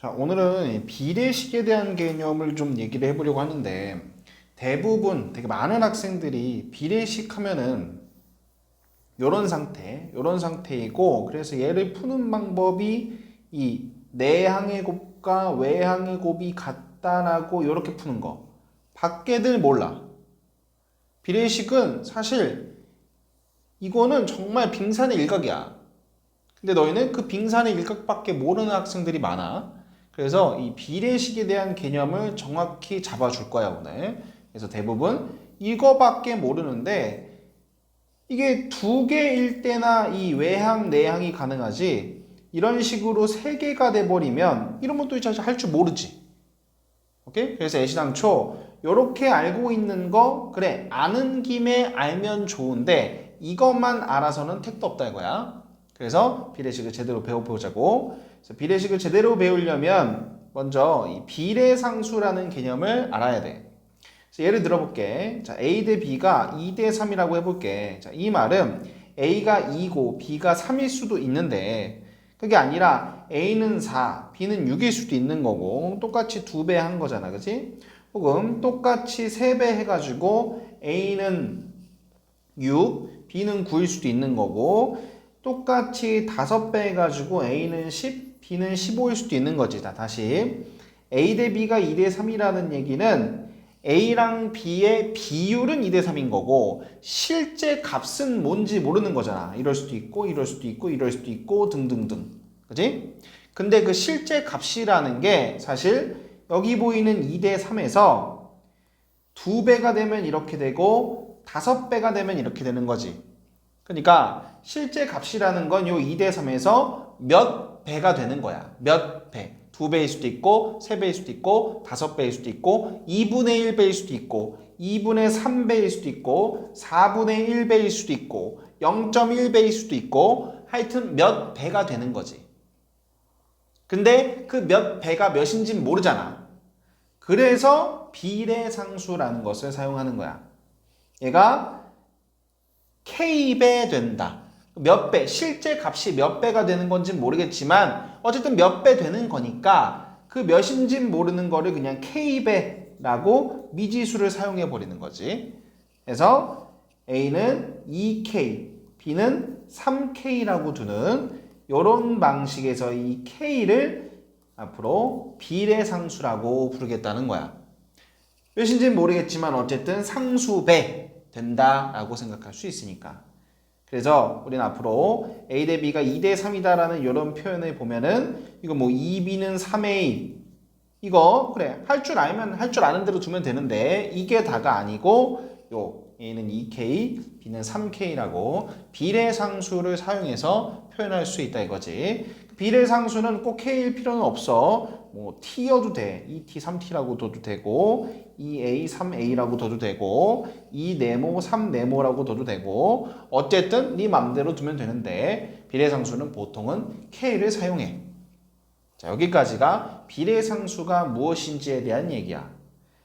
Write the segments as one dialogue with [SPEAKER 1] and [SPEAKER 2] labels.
[SPEAKER 1] 자, 오늘은 비례식에 대한 개념을 좀 얘기를 해보려고 하는데 대부분 되게 많은 학생들이 비례식 하면은 요런 상태이고 그래서 얘를 푸는 방법이 이 내항의 곱과 외항의 곱이 같다라고 요렇게 푸는 거 밖에들 몰라. 비례식은 사실 이거는 정말 빙산의 일각이야. 근데 너희는 그 빙산의 일각밖에 모르는 학생들이 많아. 그래서 이 비례식에 대한 개념을 정확히 잡아줄 거야, 오늘. 그래서 대부분 이거밖에 모르는데 이게 두 개일 때나 이 외항, 내항이 가능하지 이런 식으로 세 개가 돼버리면 이러면 또 이제 할 줄 모르지. 오케이? 그래서 애시당초 요렇게 알고 있는 거 그래 아는 김에 알면 좋은데 이것만 알아서는 택도 없다 이거야. 그래서 비례식을 제대로 배워보자고. 그래서 비례식을 제대로 배우려면 먼저 이 비례상수라는 개념을 알아야 돼. 그래서 예를 들어볼게. 자, A 대 B가 2 대 3이라고 해볼게. 자, 이 말은 A가 2고 B가 3일 수도 있는데 그게 아니라 A는 4, B는 6일 수도 있는 거고 똑같이 2배 한 거잖아. 그치? 혹은 똑같이 3배 해가지고 A는 6, B는 9일 수도 있는 거고 똑같이 5배 해가지고 A는 10, B는 15일 수도 있는 거지. 자, 다시 A 대 B가 2 대 3이라는 얘기는 A랑 B의 비율은 2 대 3인 거고 실제 값은 뭔지 모르는 거잖아. 이럴 수도 있고 이럴 수도 있고 이럴 수도 있고 등등등. 그치? 근데 그 실제 값이라는 게 사실 여기 보이는 2 대 3에서 2배가 되면 이렇게 되고 5배가 되면 이렇게 되는 거지. 그러니까 실제 값이라는 건 요 2 대 3에서 몇 배가 되는 거야. 몇 배. 2배일 수도 있고 3배일 수도 있고 5배일 수도 있고 2분의 1배일 수도 있고 2분의 3배일 수도 있고 4분의 1배일 수도 있고 0.1배일 수도 있고 하여튼 몇 배가 되는 거지. 근데 그 몇 배가 몇인지 모르잖아. 그래서 비례상수라는 것을 사용하는 거야. 얘가 K배 된다. 몇 배, 실제 값이 몇 배가 되는 건지 모르겠지만 어쨌든 몇 배 되는 거니까 그 몇인지 모르는 거를 그냥 K배라고 미지수를 사용해 버리는 거지. 그래서 A는 2K, B는 3K라고 두는 이런 방식에서 이 K를 앞으로 비례상수라고 부르겠다는 거야. 몇인지는 모르겠지만 어쨌든 상수배 된다라고 생각할 수 있으니까. 그래서 우리는 앞으로 A 대 B가 2 대 3이다라는 이런 표현을 보면은 이거 뭐 2B는 3A 이거 그래 할 줄 알면 할 줄 아는 대로 두면 되는데 이게 다가 아니고 요 A는 2K, B는 3K라고 비례상수를 사용해서 표현할 수 있다 이거지. 비례상수는 꼭 K일 필요는 없어. 뭐 T여도 돼. 2T, 3T라고 둬도 되고 2A, 3A라고 둬도 되고 2네모, 3네모라고 둬도 되고 어쨌든 네 맘대로 두면 되는데 비례상수는 보통은 K를 사용해. 자, 여기까지가 비례상수가 무엇인지에 대한 얘기야.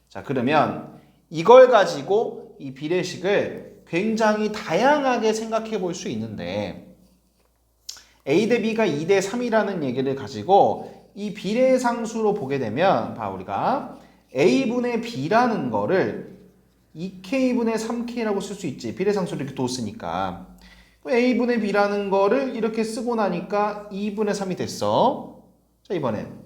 [SPEAKER 1] 자, 그러면 이걸 가지고 이 비례식을 굉장히 다양하게 생각해 볼 수 있는데 A 대 B가 2 대 3이라는 얘기를 가지고 이 비례상수로 보게 되면 봐 우리가 A분의 B라는 거를 2K분의 3K라고 쓸 수 있지. 비례상수를 이렇게 뒀으니까. A분의 B라는 거를 이렇게 쓰고 나니까 2분의 3이 됐어. 자, 이번엔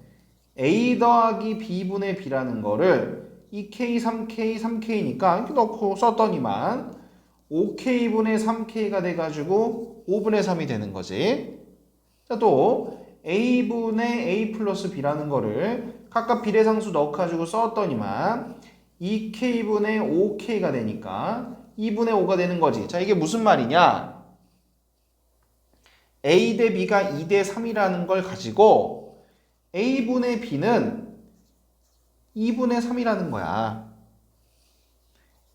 [SPEAKER 1] A 더하기 B분의 B라는 거를 2K, 3K, 3K니까 이렇게 넣고 썼더니만 5K분의 3K가 돼가지고 5분의 3이 되는 거지. 자, 또 A분의 A 플러스 B라는 거를 각각 비례상수 넣어가지고 썼더니만 2K분의 5K가 되니까 2분의 5가 되는 거지. 자, 이게 무슨 말이냐? A 대 B가 2 대 3이라는 걸 가지고 A분의 B는 2분의 3이라는 거야.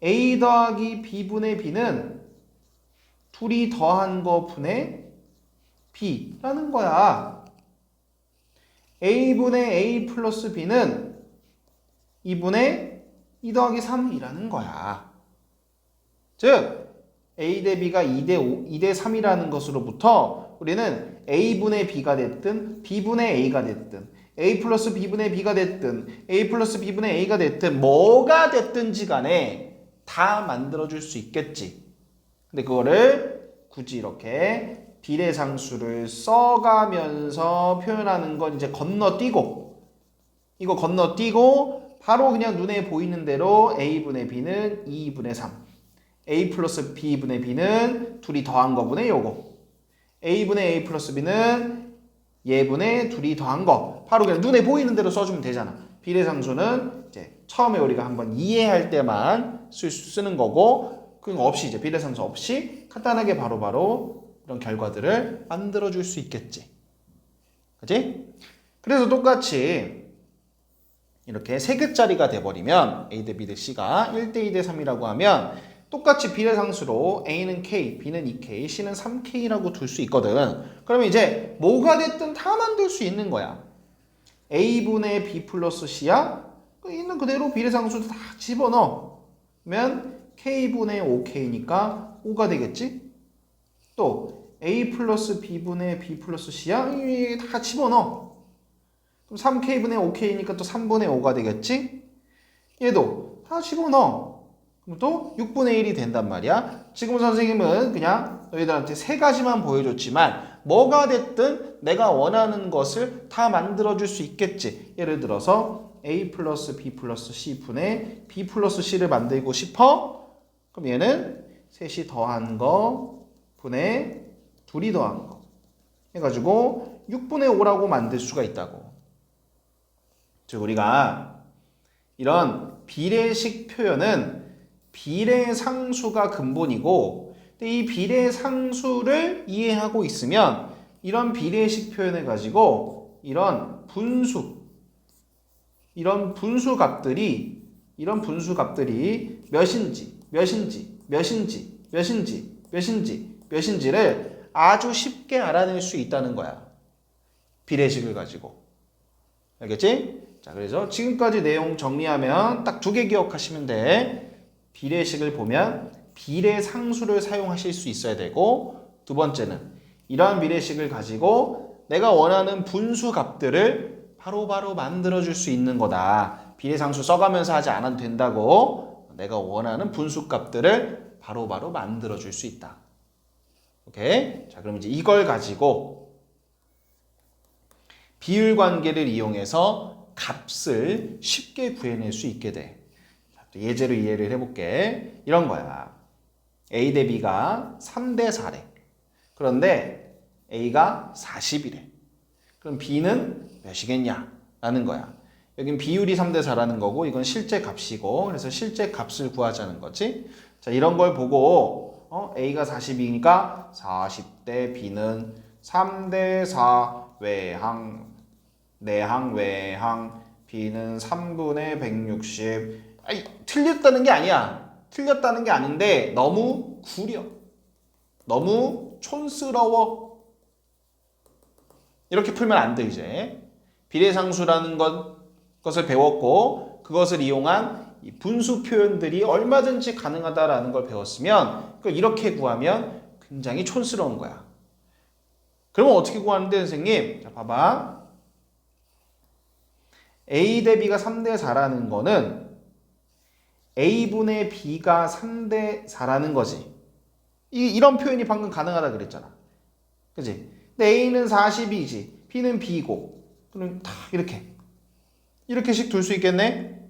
[SPEAKER 1] A 더하기 B분의 B는 둘이 더한 거 분의 B라는 거야. A분의 A 플러스 B는 2분의 2 더하기 3이라는 거야. 즉 A 대 B가 2 대 5, 2 대 3이라는 것으로부터 우리는 A분의 B가 됐든 B분의 A가 됐든 a 플러스 b분의 b가 됐든 a 플러스 b분의 a가 됐든 뭐가 됐든지 간에 다 만들어줄 수 있겠지. 근데 그거를 굳이 이렇게 비례상수를 써가면서 표현하는 건 이제 건너뛰고, 이거 건너뛰고 바로 그냥 눈에 보이는 대로 a분의 b는 2분의 3, a 플러스 b분의 b는 둘이 더한 거분의 요거, a분의 a 플러스 b는 얘분의 둘이 더한 거, 바로 그냥 눈에 보이는 대로 써주면 되잖아. 비례상수는 이제 처음에 우리가 한번 이해할 때만 쓰는 거고, 그거 없이 이제 비례상수 없이 간단하게 바로바로 이런 결과들을 만들어 줄 수 있겠지. 그치? 그래서 똑같이 이렇게 세 개짜리가 돼버리면 a 대 b 대 c가 1대 2 대 3이라고 하면 똑같이 비례상수로 a는 k, b는 2k, c는 3k라고 둘 수 있거든. 그러면 이제 뭐가 됐든 다 만들 수 있는 거야. a분의 b 플러스 c야? 있는 그대로 비례상수도 다 집어넣어. 그러면 k분의 5k니까 5가 되겠지? 또 a 플러스 b분의 b 플러스 c야? 다 집어넣어. 그럼 3k분의 5k니까 또 3분의 5가 되겠지? 얘도 다 집어넣어. 그럼 또 6분의 1이 된단 말이야. 지금 선생님은 그냥 너희들한테 세 가지만 보여줬지만 뭐가 됐든 내가 원하는 것을 다 만들어줄 수 있겠지. 예를 들어서 a 플러스 b 플러스 c 분의 b 플러스 c를 만들고 싶어? 그럼 얘는 셋이 더한 거 분의 둘이 더한 거 해가지고 6분의 5라고 만들 수가 있다고. 즉 우리가 이런 비례식 표현은 비례상수가 근본이고, 이 비례상수를 이해하고 있으면 이런 비례식 표현을 가지고 이런 분수 값들이 몇인지를 아주 쉽게 알아낼 수 있다는 거야. 비례식을 가지고. 알겠지? 자, 그래서 지금까지 내용 정리하면 딱 2개 기억하시면 돼. 비례식을 보면 비례상수를 사용하실 수 있어야 되고, 두 번째는 이러한 비례식을 가지고 내가 원하는 분수 값들을 바로바로 만들어줄 수 있는 거다. 비례상수 써가면서 하지 않아도 된다고. 내가 원하는 분수 값들을 바로바로 만들어줄 수 있다. 오케이? 자, 그럼 이제 이걸 가지고 비율 관계를 이용해서 값을 쉽게 구해낼 수 있게 돼. 예제로 이해를 해볼게. 이런 거야. a 대 b가 3대 4래. 그런데 a가 40이래. 그럼 b는 몇이겠냐? 라는 거야. 여긴 비율이 3대 4라는 거고, 이건 실제 값이고, 그래서 실제 값을 구하자는 거지. 자, 이런 걸 보고 a가 40이니까 40대 b는 3대 4 내항 외항 b는 3분의 160. 아니, 틀렸다는 게 아니야. 틀렸다는 게 아닌데 너무 구려. 너무 촌스러워. 이렇게 풀면 안 돼. 이제 비례상수라는 것을 배웠고, 그것을 이용한 이 분수 표현들이 얼마든지 가능하다라는 걸 배웠으면 이렇게 구하면 굉장히 촌스러운 거야. 그러면 어떻게 구하는데 선생님? 자, 봐봐. a 대 b가 3대 4라는 거는 a분의 b가 3대 4라는 거지. 이런 표현이 방금 가능하다 그랬잖아. 그치? 근데 a는 40이지, b는 b고, 그럼 다 이렇게씩 둘 수 있겠네?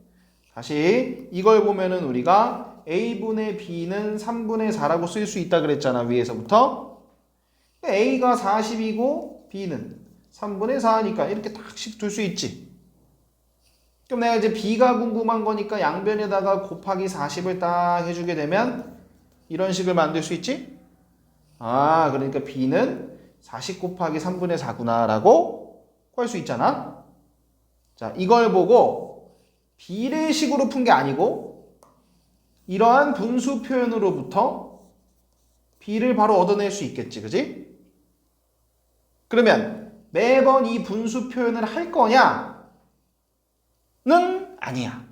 [SPEAKER 1] 다시 이걸 보면은 우리가 a분의 b는 3분의 4라고 쓸 수 있다 그랬잖아, 위에서부터. a가 40이고 b는 3분의 4니까 이렇게 딱씩 둘 수 있지. 그럼 내가 이제 b가 궁금한 거니까 양변에다가 곱하기 40을 딱 해주게 되면 이런 식을 만들 수 있지? 아, 그러니까 b는 40 곱하기 3분의 4구나 라고 구할 수 있잖아. 자, 이걸 보고 비례식으로 푼 게 아니고 이러한 분수 표현으로부터 b를 바로 얻어낼 수 있겠지, 그지? 그러면 매번 이 분수 표현을 할 거냐? 는 아니야.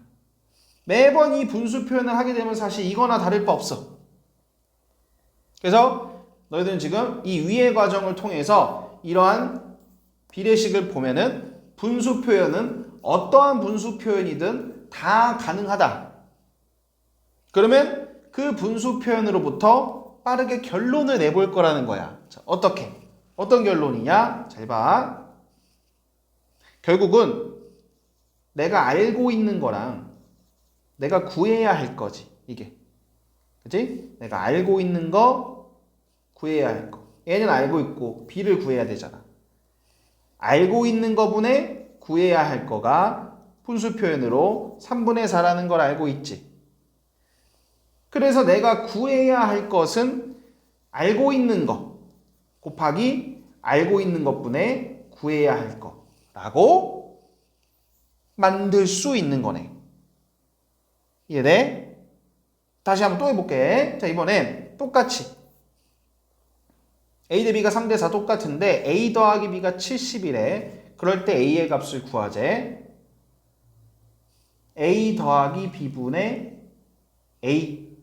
[SPEAKER 1] 매번 이 분수 표현을 하게 되면 사실 이거나 다를 바 없어. 그래서 너희들은 지금 이 위의 과정을 통해서 이러한 비례식을 보면은 분수 표현은 어떠한 분수 표현이든 다 가능하다. 그러면 그 분수 표현으로부터 빠르게 결론을 내볼 거라는 거야. 자, 어떻게? 어떤 결론이냐? 잘 봐. 결국은 내가 알고 있는 거랑 내가 구해야 할 거지, 이게. 그치? 내가 알고 있는 거, 구해야 할 거. A는 알고 있고 B를 구해야 되잖아. 알고 있는 거분에 구해야 할 거가 분수 표현으로 3분의 4라는 걸 알고 있지. 그래서 내가 구해야 할 것은 알고 있는 거 곱하기 알고 있는 것분에 구해야 할 거라고 만들 수 있는 거네. 이해돼? 다시 한번 또 해볼게. 자, 이번엔 똑같이 A 대 B가 3대 4 똑같은데 A 더하기 B가 70이래. 그럴 때 A의 값을 구하재. A 더하기 B분의 A는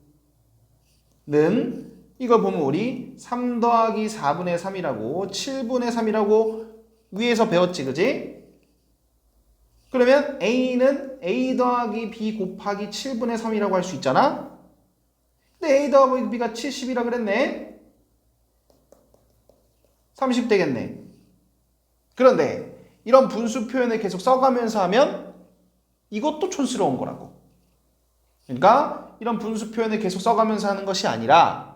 [SPEAKER 1] 이걸 보면 우리 3 더하기 4분의 3이라고 7분의 3이라고 위에서 배웠지, 그지? 그러면 A는 A 더하기 B 곱하기 7분의 3이라고 할 수 있잖아? 근데 A 더하기 B가 70이라 그랬네? 30 되겠네. 그런데 이런 분수 표현을 계속 써가면서 하면 이것도 촌스러운 거라고. 그러니까 이런 분수 표현을 계속 써가면서 하는 것이 아니라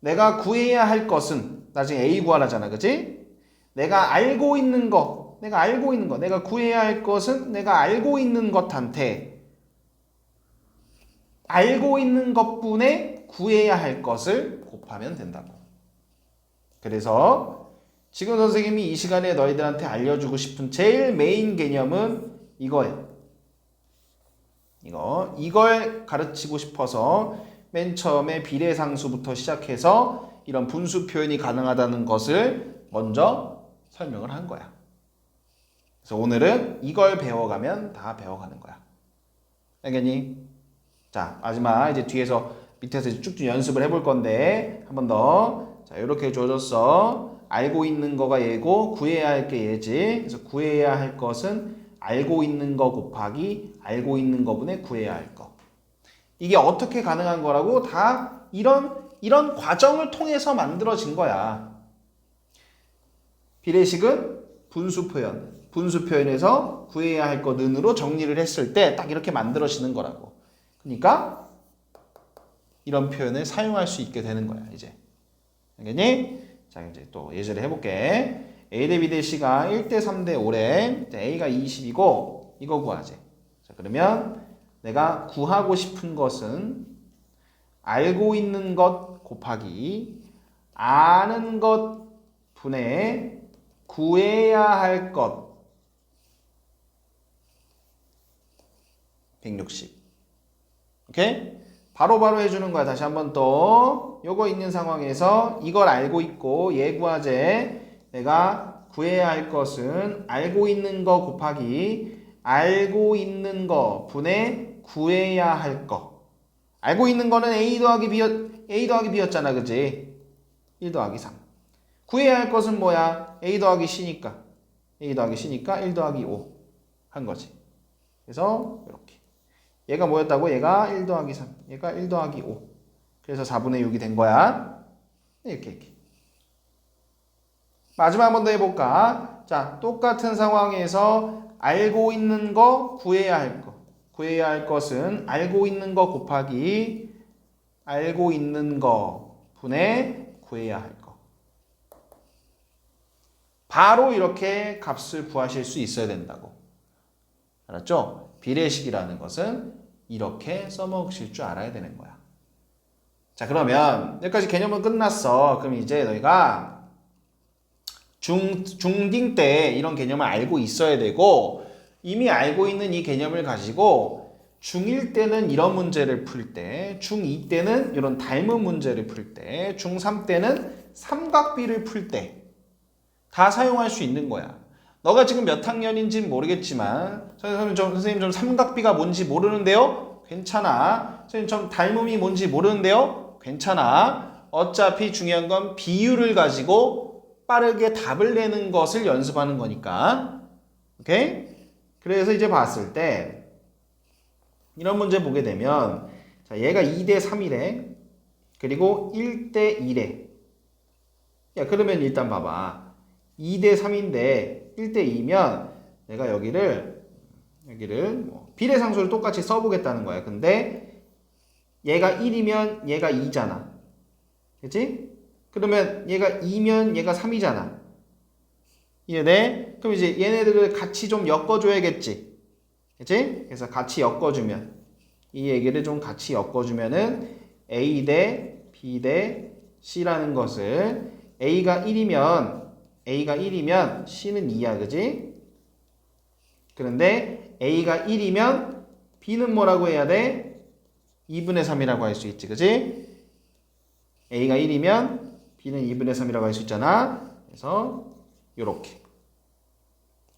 [SPEAKER 1] 내가 구해야 할 것은 나중에 A 구하라잖아, 그치? 내가 알고 있는 거, 내가 구해야 할 것은 내가 알고 있는 것한테 알고 있는 것분에 구해야 할 것을 곱하면 된다고. 그래서 지금 선생님이 이 시간에 너희들한테 알려주고 싶은 제일 메인 개념은 이거예요. 이걸 가르치고 싶어서 맨 처음에 비례상수부터 시작해서 이런 분수 표현이 가능하다는 것을 먼저 설명을 한 거야. 그래서 오늘은 이걸 배워가면 다 배워가는 거야. 알겠니? 자, 마지막 이제 뒤에서 밑에서 쭉쭉 연습을 해볼 건데 한 번 더. 자, 이렇게 줘줬어. 알고 있는 거가 얘고 구해야 할 게 얘지. 그래서 구해야 할 것은 알고 있는 거 곱하기 알고 있는 거분에 구해야 할 거. 이게 어떻게 가능한 거라고? 다 이런 과정을 통해서 만들어진 거야. 비례식은 분수 표현에서 구해야 할 거 는으로 정리를 했을 때 딱 이렇게 만들어지는 거라고. 그러니까 이런 표현을 사용할 수 있게 되는 거야, 이제. 알겠니? 자, 이제 또 예제를 해볼게. A 대 B 대 C가 1대 3대 5래. A가 20이고 이거 구하지. 자, 그러면 내가 구하고 싶은 것은 알고 있는 것 곱하기 아는 것 분의 구해야 할 것 160. 오케이? 바로바로 해주는 거야. 다시 한번 또 요거 있는 상황에서 이걸 알고 있고 얘 구하재. 내가 구해야 할 것은 알고 있는 거 곱하기 알고 있는 거 분의 구해야 할 거. 알고 있는 거는 A 더하기 B였잖아, 그치? 1 더하기 3. 구해야 할 것은 뭐야? A 더하기 C니까 1 더하기 5 한 거지. 그래서 이렇게 얘가 뭐였다고? 얘가 1 더하기 3, 얘가 1 더하기 5. 그래서 4분의 6이 된 거야. 이렇게. 마지막 한 번 더 해볼까? 자, 똑같은 상황에서 알고 있는 거, 구해야 할 거. 구해야 할 것은 알고 있는 거 곱하기 알고 있는 거 분의 구해야 할 거. 바로 이렇게 값을 구하실 수 있어야 된다고. 알았죠? 비례식이라는 것은 이렇게 써먹으실 줄 알아야 되는 거야. 자, 그러면 여기까지 개념은 끝났어. 그럼 이제 너희가 중딩 때 이런 개념을 알고 있어야 되고 이미 알고 있는 이 개념을 가지고 중1 때는 이런 문제를 풀 때, 중2 때는 이런 닮은 문제를 풀 때, 중3 때는 삼각비를 풀 때 다 사용할 수 있는 거야. 너가 지금 몇 학년인지는 모르겠지만 선생님 좀 삼각비가 뭔지 모르는데요? 괜찮아. 선생님 좀 닮음이 뭔지 모르는데요? 괜찮아. 어차피 중요한 건 비율을 가지고 빠르게 답을 내는 것을 연습하는 거니까 오케이? 그래서 이제 봤을 때 이런 문제 보게 되면 자, 얘가 2대 3이래. 그리고 1대 1에. 야, 그러면 일단 봐봐. 2대 3인데 1대 2면 내가 여기를 뭐 비례상수를 똑같이 써보겠다는 거야. 근데 얘가 1이면 얘가 2잖아. 그치? 그러면 얘가 2면 얘가 3이잖아. 이해돼? 그럼 이제 얘네들을 같이 좀 엮어줘야겠지. 그치? 그래서 같이 엮어주면 이 얘기를 좀 같이 엮어주면은 A 대 B 대 C라는 것을 A가 1이면 C는 2야. 그지? 그런데 A가 1이면 B는 뭐라고 해야 돼? 2분의 3이라고 할 수 있지. 그지? A가 1이면 B는 2분의 3이라고 할 수 있잖아. 그래서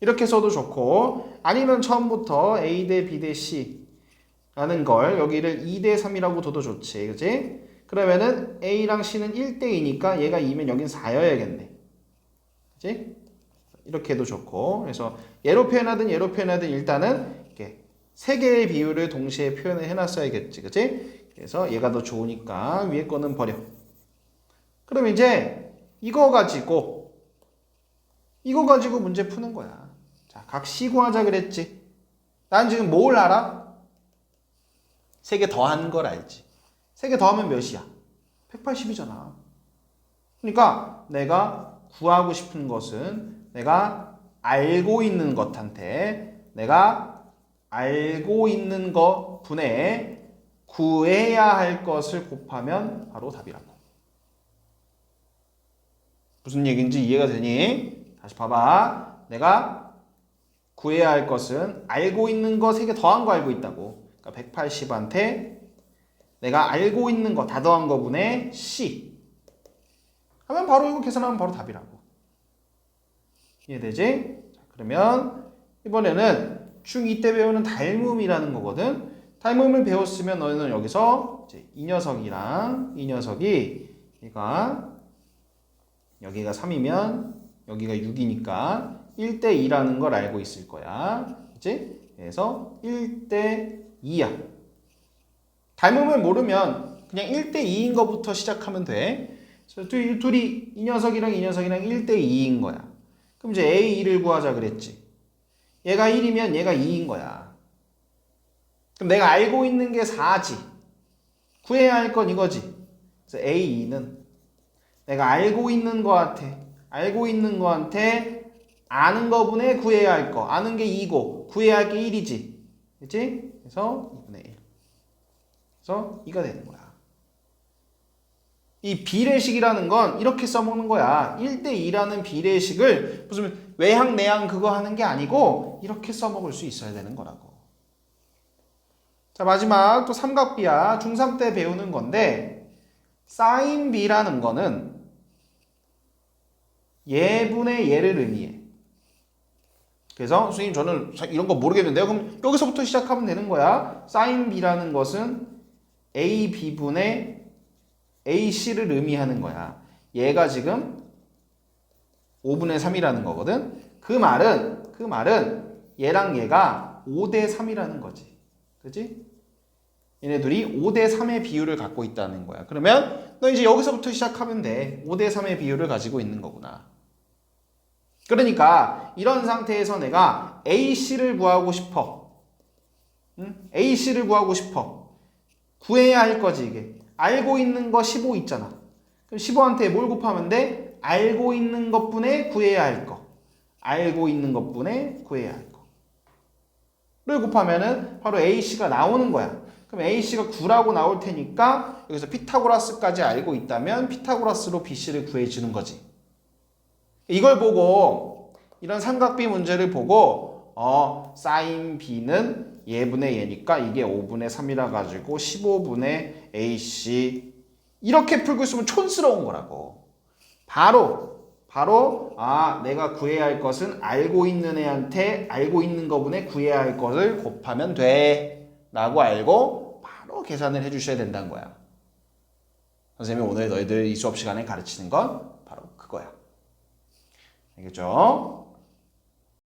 [SPEAKER 1] 이렇게 써도 좋고 아니면 처음부터 A 대 B 대 C 라는 걸 여기를 2대 3이라고 둬도 좋지. 그지? 그러면은 A랑 C는 1대 2니까 얘가 2면 여긴 4여야겠네. 그지? 이렇게 해도 좋고 그래서 얘로 표현하든 일단은 이렇게 세 개의 비율을 동시에 표현을 해놨어야겠지. 그지? 그래서 얘가 더 좋으니까 위에 거는 버려. 그럼 이제 이거 가지고 문제 푸는 거야. 자, 각 C 구하자 그랬지. 난 지금 뭘 알아? 3개 더한 걸 알지. 3개 더하면 몇이야? 180이잖아. 그러니까 내가 구하고 싶은 것은 내가 알고 있는 것한테 내가 알고 있는 것 분의 구해야 할 것을 곱하면 바로 답이라고. 무슨 얘기인지 이해가 되니? 다시 봐봐. 내가 구해야 할 것은 알고 있는 거 3개 더한 거 알고 있다고. 그러니까 180한테 내가 알고 있는 거 다 더한 거분의 C 하면 바로 이거 계산하면 바로 답이라고. 이해되지? 자, 그러면 이번에는 중2 때 배우는 닮음이라는 거거든. 닮음을 배웠으면 너희는 여기서 이제 이 녀석이랑 이 녀석이 여기가 3이면 여기가 6이니까 1대 2라는 걸 알고 있을 거야. 그치? 그래서 1대 2야. 닮음을 모르면 그냥 1대 2인 것부터 시작하면 돼. 그래서 둘이 이 녀석이랑 1대 2인 거야. 그럼 이제 A2를 구하자 그랬지. 얘가 1이면 얘가 2인 거야. 그럼 내가 알고 있는 게 4지. 구해야 할 건 이거지. 그래서 A2는 내가 알고 있는 거한테 아는 거분에 구해야 할 거. 아는 게 2고 구해야 할 게 1이지. 그치? 그래서 2분의 1. 그래서 2가 되는 거야. 이 비례식이라는 건 이렇게 써먹는 거야. 1대 2라는 비례식을 무슨 외항 내항 그거 하는 게 아니고 이렇게 써먹을 수 있어야 되는 거라고. 자, 마지막 또 삼각비야. 중3 때 배우는 건데 사인 B라는 거는 예분의 예를 의미해. 그래서 선생님 저는 이런 거 모르겠는데요. 그럼 여기서부터 시작하면 되는 거야. 사인 B라는 것은 A, B분의 AC를 의미하는 거야. 얘가 지금 5분의 3이라는 거거든. 그 말은 얘랑 얘가 5대 3이라는 거지. 그치? 얘네 둘이 5대 3의 비율을 갖고 있다는 거야. 그러면 너 이제 여기서부터 시작하면 돼. 5대 3의 비율을 가지고 있는 거구나. 그러니까 이런 상태에서 내가 AC를 구하고 싶어. 응? AC를 구하고 싶어. 구해야 할 거지 이게. 알고 있는 거 15 있잖아. 그럼 15한테 뭘 곱하면 돼? 알고 있는 것분에 구해야 할 거. 알고 있는 것분에 구해야 할 거. 를 곱하면은 바로 AC가 나오는 거야. 그럼 AC가 9라고 나올 테니까 여기서 피타고라스까지 알고 있다면 피타고라스로 BC를 구해주는 거지. 이걸 보고 이런 삼각비 문제를 보고 사인 B는 예분의 예니까 이게 5분의 3이라 가지고 15분의 AC 이렇게 풀고 있으면 촌스러운 거라고. 바로 내가 구해야 할 것은 알고 있는 애한테 알고 있는 거분에 구해야 할 것을 곱하면 돼 라고 알고 바로 계산을 해주셔야 된다는 거야. 선생님이 오늘 너희들 이 수업 시간에 가르치는 건 바로 그거야. 알겠죠?